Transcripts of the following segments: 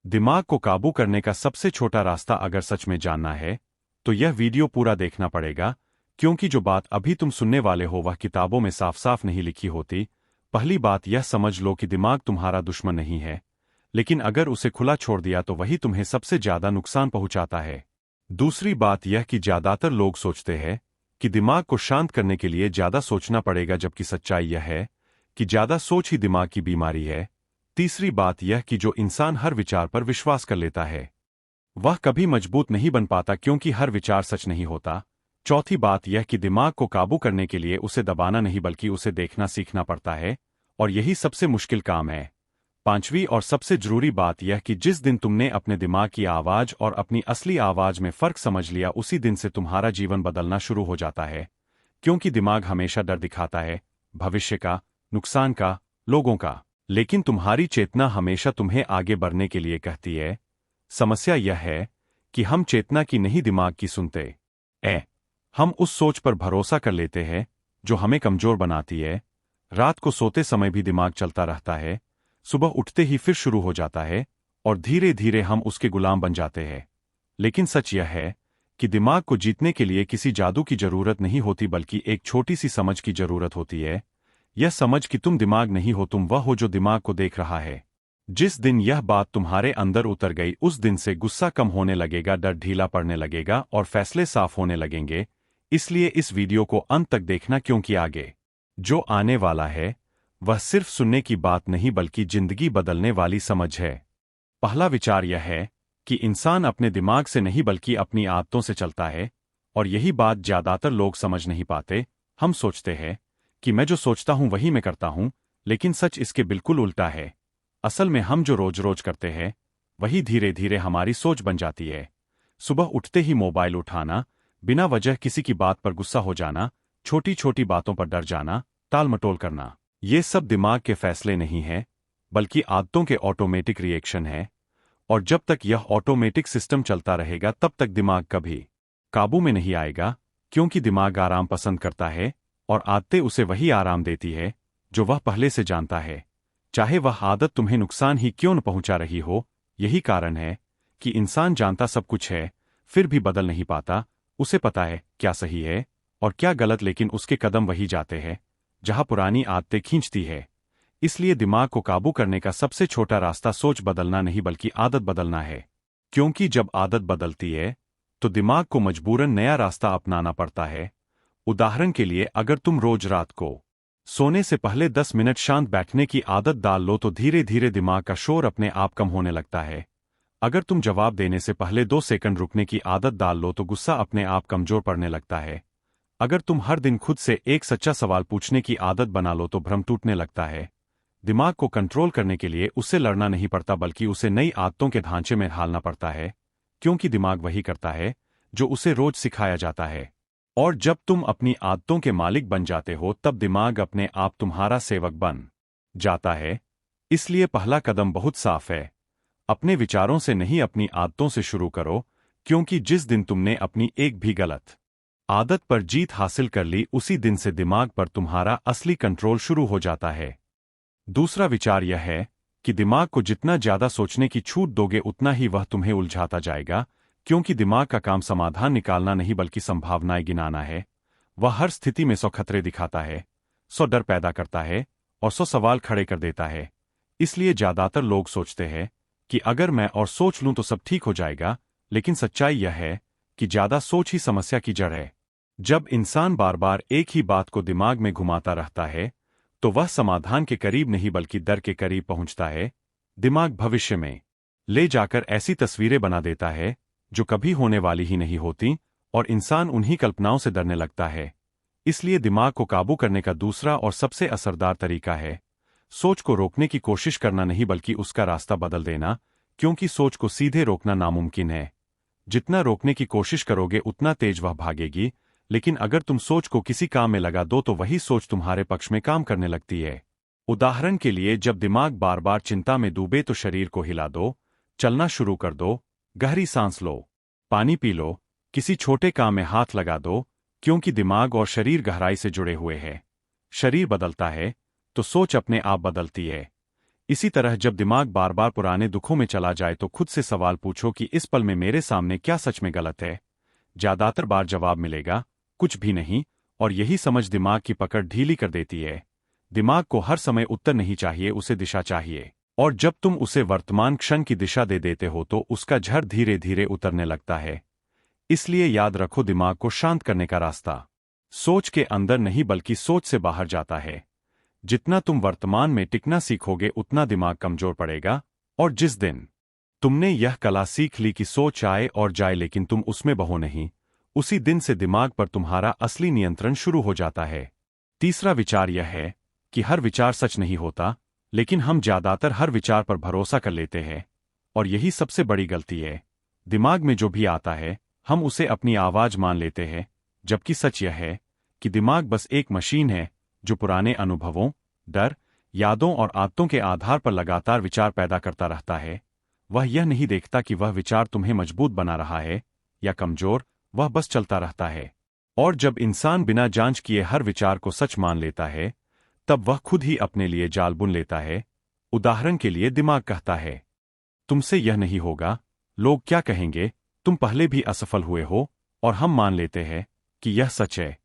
दिमाग को काबू करने का सबसे छोटा रास्ता अगर सच में जानना है तो यह वीडियो पूरा देखना पड़ेगा, क्योंकि जो बात अभी तुम सुनने वाले हो वह किताबों में साफ साफ नहीं लिखी होती। पहली बात यह समझ लो कि दिमाग तुम्हारा दुश्मन नहीं है, लेकिन अगर उसे खुला छोड़ दिया तो वही तुम्हें सबसे ज्यादा नुकसान पहुंचाता है। दूसरी बात यह कि ज्यादातर लोग सोचते हैं कि दिमाग को शांत करने के लिए ज्यादा सोचना पड़ेगा, जबकि सच्चाई यह है कि ज्यादा सोच ही दिमाग की बीमारी है। तीसरी बात यह कि जो इंसान हर विचार पर विश्वास कर लेता है वह कभी मजबूत नहीं बन पाता, क्योंकि हर विचार सच नहीं होता। चौथी बात यह कि दिमाग को काबू करने के लिए उसे दबाना नहीं बल्कि उसे देखना सीखना पड़ता है, और यही सबसे मुश्किल काम है। पांचवी और सबसे जरूरी बात यह कि जिस दिन तुमने अपने दिमाग की आवाज और अपनी असली आवाज में फर्क समझ लिया, उसी दिन से तुम्हारा जीवन बदलना शुरू हो जाता है। क्योंकि दिमाग हमेशा डर दिखाता है, भविष्य का, नुकसान का, लोगों का, लेकिन तुम्हारी चेतना हमेशा तुम्हें आगे बढ़ने के लिए कहती है। समस्या यह है कि हम चेतना की नहीं दिमाग की सुनते। हम उस सोच पर भरोसा कर लेते हैं जो हमें कमजोर बनाती है। रात को सोते समय भी दिमाग चलता रहता है, सुबह उठते ही फिर शुरू हो जाता है, और धीरे धीरे हम उसके गुलाम बन जाते हैं। लेकिन सच यह है कि दिमाग को जीतने के लिए किसी जादू की जरूरत नहीं होती, बल्कि एक छोटी सी समझ की जरूरत होती है। यह समझ कि तुम दिमाग नहीं हो, तुम वह हो जो दिमाग को देख रहा है। जिस दिन यह बात तुम्हारे अंदर उतर गई, उस दिन से गुस्सा कम होने लगेगा, डर ढीला पड़ने लगेगा और फैसले साफ होने लगेंगे। इसलिए इस वीडियो को अंत तक देखना, क्योंकि आगे जो आने वाला है वह सिर्फ सुनने की बात नहीं बल्कि जिंदगी बदलने वाली समझ है। पहला विचार यह है कि इंसान अपने दिमाग से नहीं बल्कि अपनी आदतों से चलता है, और यही बात ज्यादातर लोग समझ नहीं पाते। हम सोचते हैं कि मैं जो सोचता हूं वही मैं करता हूं, लेकिन सच इसके बिल्कुल उल्टा है। असल में हम जो रोज रोज करते हैं वही धीरे धीरे हमारी सोच बन जाती है। सुबह उठते ही मोबाइल उठाना, बिना वजह किसी की बात पर गुस्सा हो जाना, छोटी छोटी बातों पर डर जाना, टाल मटोल करना, ये सब दिमाग के फैसले नहीं है बल्कि आदतों के ऑटोमेटिक रिएक्शन है। और जब तक यह ऑटोमेटिक सिस्टम चलता रहेगा तब तक दिमाग कभी काबू में नहीं आएगा, क्योंकि दिमाग आराम पसंद करता है और आदतें उसे वही आराम देती है जो वह पहले से जानता है, चाहे वह आदत तुम्हें नुकसान ही क्यों न पहुंचा रही हो। यही कारण है कि इंसान जानता सब कुछ है फिर भी बदल नहीं पाता। उसे पता है क्या सही है और क्या गलत, लेकिन उसके कदम वही जाते हैं जहां पुरानी आदतें खींचती है। इसलिए दिमाग को काबू करने का सबसे छोटा रास्ता सोच बदलना नहीं बल्कि आदत बदलना है, क्योंकि जब आदत बदलती है तो दिमाग को मजबूरन नया रास्ता अपनाना पड़ता है। उदाहरण के लिए, अगर तुम रोज रात को सोने से पहले 10 मिनट शांत बैठने की आदत डाल लो तो धीरे धीरे दिमाग का शोर अपने आप कम होने लगता है। अगर तुम जवाब देने से पहले 2 सेकंड रुकने की आदत डाल लो तो गुस्सा अपने आप कमजोर पड़ने लगता है। अगर तुम हर दिन खुद से एक सच्चा सवाल पूछने की आदत बना लो तो भ्रम टूटने लगता है। दिमाग को कंट्रोल करने के लिए उससे लड़ना नहीं पड़ता बल्कि उसे नई आदतों के ढांचे में ढालना पड़ता है, क्योंकि दिमाग वही करता है जो उसे रोज सिखाया जाता है। और जब तुम अपनी आदतों के मालिक बन जाते हो तब दिमाग अपने आप तुम्हारा सेवक बन जाता है। इसलिए पहला कदम बहुत साफ है, अपने विचारों से नहीं अपनी आदतों से शुरू करो, क्योंकि जिस दिन तुमने अपनी एक भी गलत आदत पर जीत हासिल कर ली, उसी दिन से दिमाग पर तुम्हारा असली कंट्रोल शुरू हो जाता है। दूसरा विचार यह है कि दिमाग को जितना ज्यादा सोचने की छूट दोगे उतना ही वह तुम्हें उलझाता जाएगा, क्योंकि दिमाग का काम समाधान निकालना नहीं बल्कि संभावनाएं गिनाना है। वह हर स्थिति में 100 खतरे दिखाता है, 100 डर पैदा करता है और 100 सवाल खड़े कर देता है। इसलिए ज्यादातर लोग सोचते हैं कि अगर मैं और सोच लूं तो सब ठीक हो जाएगा, लेकिन सच्चाई यह है कि ज्यादा सोच ही समस्या की जड़ है। जब इंसान बार बार एक ही बात को दिमाग में घुमाता रहता है तो वह समाधान के करीब नहीं बल्कि डर के करीब पहुंचता है। दिमाग भविष्य में ले जाकर ऐसी तस्वीरें बना देता है जो कभी होने वाली ही नहीं होती, और इंसान उन्हीं कल्पनाओं से डरने लगता है। इसलिए दिमाग को काबू करने का दूसरा और सबसे असरदार तरीका है सोच को रोकने की कोशिश करना नहीं बल्कि उसका रास्ता बदल देना, क्योंकि सोच को सीधे रोकना नामुमकिन है। जितना रोकने की कोशिश करोगे उतना तेज वह भागेगी, लेकिन अगर तुम सोच को किसी काम में लगा दो तो वही सोच तुम्हारे पक्ष में काम करने लगती है। उदाहरण के लिए, जब दिमाग बार बार चिंता में डूबे तो शरीर को हिला दो, चलना शुरू कर दो, गहरी सांस लो, पानी पी लो, किसी छोटे काम में हाथ लगा दो, क्योंकि दिमाग और शरीर गहराई से जुड़े हुए हैं। शरीर बदलता है तो सोच अपने आप बदलती है। इसी तरह जब दिमाग बार बार पुराने दुखों में चला जाए तो खुद से सवाल पूछो कि इस पल में मेरे सामने क्या सच में गलत है। ज्यादातर बार जवाब मिलेगा कुछ भी नहीं, और यही समझ दिमाग की पकड़ ढीली कर देती है। दिमाग को हर समय उत्तर नहीं चाहिए, उसे दिशा चाहिए, और जब तुम उसे वर्तमान क्षण की दिशा दे देते हो तो उसका झर धीरे धीरे उतरने लगता है। इसलिए याद रखो, दिमाग को शांत करने का रास्ता सोच के अंदर नहीं बल्कि सोच से बाहर जाता है। जितना तुम वर्तमान में टिकना सीखोगे उतना दिमाग कमजोर पड़ेगा, और जिस दिन तुमने यह कला सीख ली कि सोच आए और जाए लेकिन तुम उसमें बहो नहीं, उसी दिन से दिमाग पर तुम्हारा असली नियंत्रण शुरू हो जाता है। तीसरा विचार यह है कि हर विचार सच नहीं होता, लेकिन हम ज्यादातर हर विचार पर भरोसा कर लेते हैं, और यही सबसे बड़ी गलती है। दिमाग में जो भी आता है हम उसे अपनी आवाज मान लेते हैं, जबकि सच यह है कि दिमाग बस एक मशीन है जो पुराने अनुभवों, डर, यादों और आदतों के आधार पर लगातार विचार पैदा करता रहता है। वह यह नहीं देखता कि वह विचार तुम्हें मजबूत बना रहा है या कमजोर, वह बस चलता रहता है। और जब इंसान बिना जांच किए हर विचार को सच मान लेता है, तब वह खुद ही अपने लिए जाल बुन लेता है। उदाहरण के लिए दिमाग कहता है, तुमसे यह नहीं होगा, लोग क्या कहेंगे, तुम पहले भी असफल हुए हो, और हम मान लेते हैं कि यह सच है,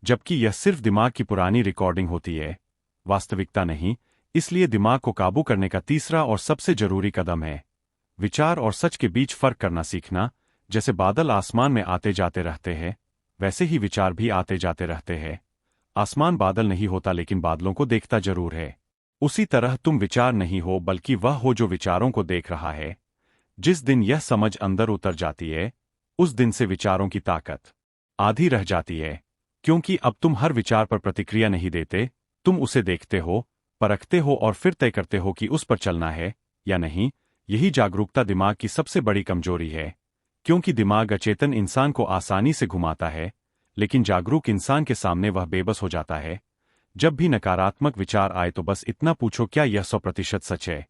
जबकि यह सिर्फ दिमाग की पुरानी रिकॉर्डिंग होती है, वास्तविकता नहीं। इसलिए दिमाग को काबू करने का तीसरा और सबसे जरूरी कदम है विचार और सच के बीच फर्क करना सीखना। जैसे बादल आसमान में आते जाते रहते हैं, वैसे ही विचार भी आते जाते रहते हैं। आसमान बादल नहीं होता लेकिन बादलों को देखता जरूर है। उसी तरह तुम विचार नहीं हो बल्कि वह हो जो विचारों को देख रहा है। जिस दिन यह समझ अंदर उतर जाती है, उस दिन से विचारों की ताकत आधी रह जाती है, क्योंकि अब तुम हर विचार पर प्रतिक्रिया नहीं देते, तुम उसे देखते हो, परखते हो और फिर तय करते हो कि उस पर चलना है या नहीं। यही जागरूकता दिमाग की सबसे बड़ी कमजोरी है, क्योंकि दिमाग अचेतन इंसान को आसानी से घुमाता है, लेकिन जागरूक इंसान के सामने वह बेबस हो जाता है। जब भी नकारात्मक विचार आए तो बस इतना पूछो, क्या यह 100% सच है?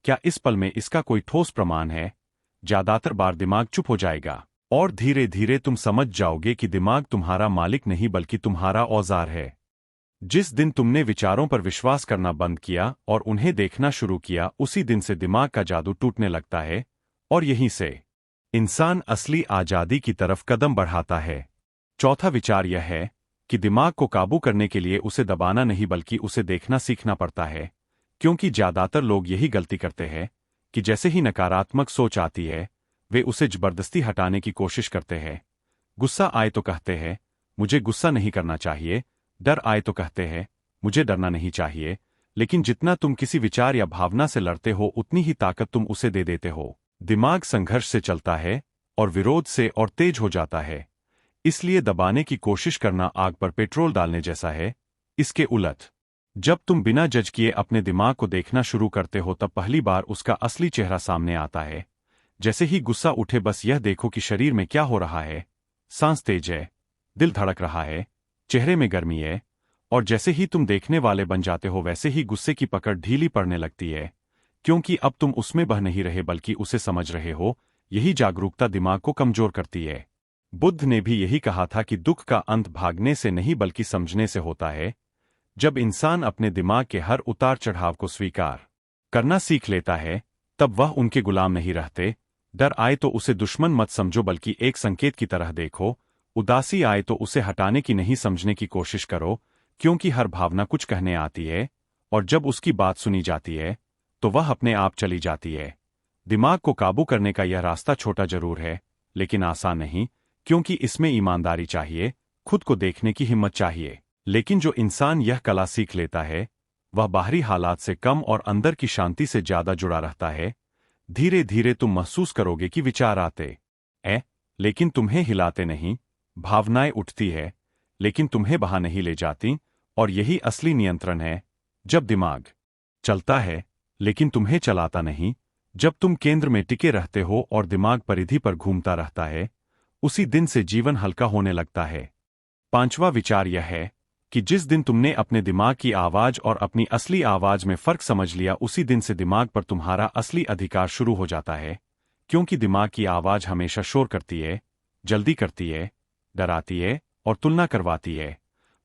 क्या इस पल में इसका कोई ठोस प्रमाण है? ज्यादातर बार दिमाग चुप हो जाएगा, और धीरे धीरे तुम समझ जाओगे कि दिमाग तुम्हारा मालिक नहीं बल्कि तुम्हारा औजार है। जिस दिन तुमने विचारों पर विश्वास करना बंद किया और उन्हें देखना शुरू किया, उसी दिन से दिमाग का जादू टूटने लगता है, और यहीं से इंसान असली आजादी की तरफ कदम बढ़ाता है। चौथा विचार यह है कि दिमाग को काबू करने के लिए उसे दबाना नहीं बल्कि उसे देखना सीखना पड़ता है, क्योंकि ज्यादातर लोग यही गलती करते हैं कि जैसे ही नकारात्मक सोच आती है वे उसे जबरदस्ती हटाने की कोशिश करते हैं। गुस्सा आए तो कहते हैं, मुझे गुस्सा नहीं करना चाहिए। डर आए तो कहते हैं, मुझे डरना नहीं चाहिए। लेकिन जितना तुम किसी विचार या भावना से लड़ते हो उतनी ही ताकत तुम उसे दे देते हो। दिमाग संघर्ष से चलता है और विरोध से और तेज हो जाता है। इसलिए दबाने की कोशिश करना आग पर पेट्रोल डालने जैसा है। इसके उलट जब तुम बिना जज किए अपने दिमाग को देखना शुरू करते हो तब पहली बार उसका असली चेहरा सामने आता है। जैसे ही गुस्सा उठे बस यह देखो कि शरीर में क्या हो रहा है। सांस तेज है, दिल धड़क रहा है, चेहरे में गर्मी है, और जैसे ही तुम देखने वाले बन जाते हो वैसे ही गुस्से की पकड़ ढीली पड़ने लगती है, क्योंकि अब तुम उसमें बह नहीं रहे बल्कि उसे समझ रहे हो। यही जागरूकता दिमाग को कमजोर करती है। बुद्ध ने भी यही कहा था कि दुख का अंत भागने से नहीं बल्कि समझने से होता है। जब इंसान अपने दिमाग के हर उतार चढ़ाव को स्वीकार करना सीख लेता है, तब वह उनके गुलाम नहीं रहते। डर आए तो उसे दुश्मन मत समझो बल्कि एक संकेत की तरह देखो। उदासी आए तो उसे हटाने की नहीं समझने की कोशिश करो, क्योंकि हर भावना कुछ कहने आती है, और जब उसकी बात सुनी जाती है तो वह अपने आप चली जाती है। दिमाग को काबू करने का यह रास्ता छोटा जरूर है, लेकिन आसान नहीं, क्योंकि इसमें ईमानदारी चाहिए, खुद को देखने की हिम्मत चाहिए। लेकिन जो इंसान यह कला सीख लेता है वह बाहरी हालात से कम और अंदर की शांति से ज्यादा जुड़ा रहता है। धीरे धीरे तुम महसूस करोगे कि विचार आते लेकिन तुम्हें हिलाते नहीं, भावनाएं उठती है लेकिन तुम्हें बहा नहीं ले जाती, और यही असली नियंत्रण है। जब दिमाग चलता है लेकिन तुम्हें चलाता नहीं, जब तुम केंद्र में टिके रहते हो और दिमाग परिधि पर घूमता रहता है, उसी दिन से जीवन हल्का होने लगता है। पांचवा विचार यह है कि जिस दिन तुमने अपने दिमाग की आवाज और अपनी असली आवाज में फर्क समझ लिया, उसी दिन से दिमाग पर तुम्हारा असली अधिकार शुरू हो जाता है। क्योंकि दिमाग की आवाज हमेशा शोर करती है, जल्दी करती है, डराती है और तुलना करवाती है।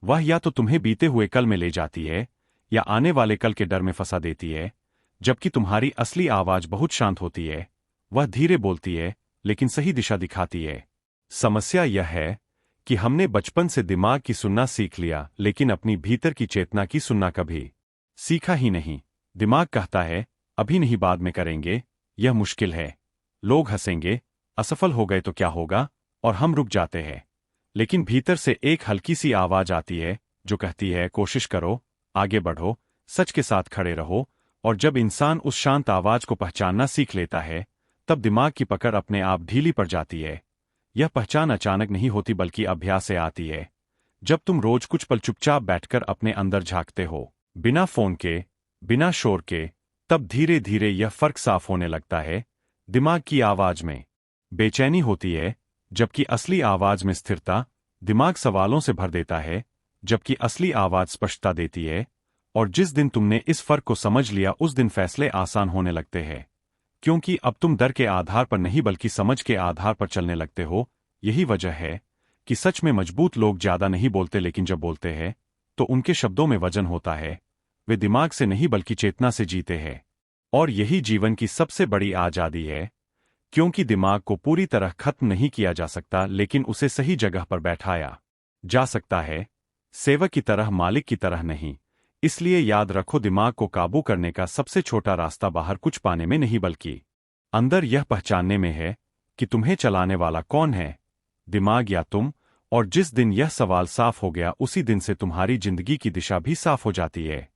वह या तो तुम्हें बीते हुए कल में ले जाती है या आने वाले कल के डर में फंसा देती है। जबकि तुम्हारी असली आवाज बहुत शांत होती है। वह धीरे बोलती है, लेकिन सही दिशा दिखाती है। समस्या यह है कि हमने बचपन से दिमाग की सुनना सीख लिया, लेकिन अपनी भीतर की चेतना की सुनना कभी सीखा ही नहीं। दिमाग कहता है, अभी नहीं, बाद में करेंगे, यह मुश्किल है, लोग हंसेंगे, असफल हो गए तो क्या होगा, और हम रुक जाते हैं। लेकिन भीतर से एक हल्की सी आवाज आती है जो कहती है, कोशिश करो, आगे बढ़ो, सच के साथ खड़े रहो। और जब इंसान उस शांत आवाज को पहचानना सीख लेता है, तब दिमाग की पकड़ अपने आप ढीली पड़ जाती है। यह पहचान अचानक नहीं होती, बल्कि अभ्यास से आती है। जब तुम रोज कुछ पल चुपचाप बैठकर अपने अंदर झांकते हो, बिना फोन के, बिना शोर के, तब धीरे धीरे यह फर्क साफ होने लगता है। दिमाग की आवाज में बेचैनी होती है, जबकि असली आवाज में स्थिरता। दिमाग सवालों से भर देता है, जबकि असली आवाज स्पष्टता देती है। और जिस दिन तुमने इस फर्क को समझ लिया, उस दिन फैसले आसान होने लगते हैं, क्योंकि अब तुम डर के आधार पर नहीं, बल्कि समझ के आधार पर चलने लगते हो। यही वजह है कि सच में मजबूत लोग ज्यादा नहीं बोलते, लेकिन जब बोलते हैं तो उनके शब्दों में वजन होता है। वे दिमाग से नहीं, बल्कि चेतना से जीते हैं। और यही जीवन की सबसे बड़ी आजादी है, क्योंकि दिमाग को पूरी तरह खत्म नहीं किया जा सकता, लेकिन उसे सही जगह पर बैठाया जा सकता है, सेवक की तरह, मालिक की तरह नहीं। इसलिए याद रखो, दिमाग को काबू करने का सबसे छोटा रास्ता बाहर कुछ पाने में नहीं, बल्कि अंदर यह पहचानने में है कि तुम्हें चलाने वाला कौन है, दिमाग या तुम। और जिस दिन यह सवाल साफ हो गया, उसी दिन से तुम्हारी जिंदगी की दिशा भी साफ हो जाती है।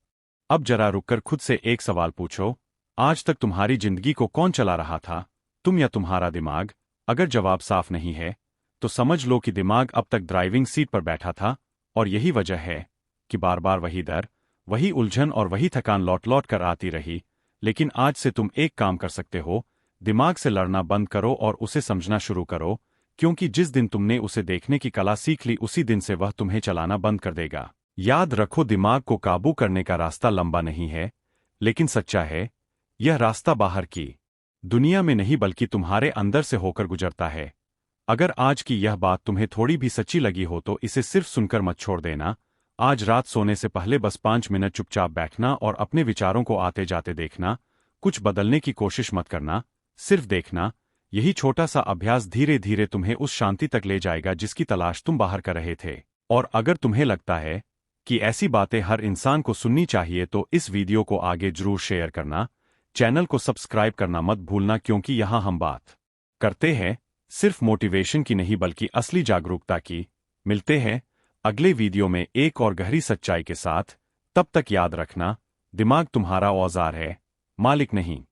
अब जरा रुककर खुद से एक सवाल पूछो, आज तक तुम्हारी जिंदगी को कौन चला रहा था, तुम या तुम्हारा दिमाग? अगर जवाब साफ नहीं है, तो समझ लो कि दिमाग अब तक ड्राइविंग सीट पर बैठा था। और यही वजह है कि बार बार वही डर, वही उलझन और वही थकान लौट लौट कर आती रही। लेकिन आज से तुम एक काम कर सकते हो, दिमाग से लड़ना बंद करो और उसे समझना शुरू करो, क्योंकि जिस दिन तुमने उसे देखने की कला सीख ली, उसी दिन से वह तुम्हें चलाना बंद कर देगा। याद रखो, दिमाग को काबू करने का रास्ता लंबा नहीं है, लेकिन सच्चा है। यह रास्ता बाहर की दुनिया में नहीं, बल्कि तुम्हारे अंदर से होकर गुजरता है। अगर आज की यह बात तुम्हें थोड़ी भी सच्ची लगी हो, तो इसे सिर्फ सुनकर मत छोड़ देना। आज रात सोने से पहले बस 5 मिनट चुपचाप बैठना और अपने विचारों को आते जाते देखना। कुछ बदलने की कोशिश मत करना, सिर्फ देखना। यही छोटा सा अभ्यास धीरे धीरे तुम्हें उस शांति तक ले जाएगा जिसकी तलाश तुम बाहर कर रहे थे। और अगर तुम्हें लगता है कि ऐसी बातें हर इंसान को सुननी चाहिए, तो इस वीडियो को आगे जरूर शेयर करना। चैनल को सब्सक्राइब करना मत भूलना, क्योंकि यहां हम बात करते हैं सिर्फ मोटिवेशन की नहीं, बल्कि असली जागरूकता की। मिलते हैं अगले वीडियो में एक और गहरी सच्चाई के साथ। तब तक याद रखना, दिमाग तुम्हारा औजार है, मालिक नहीं।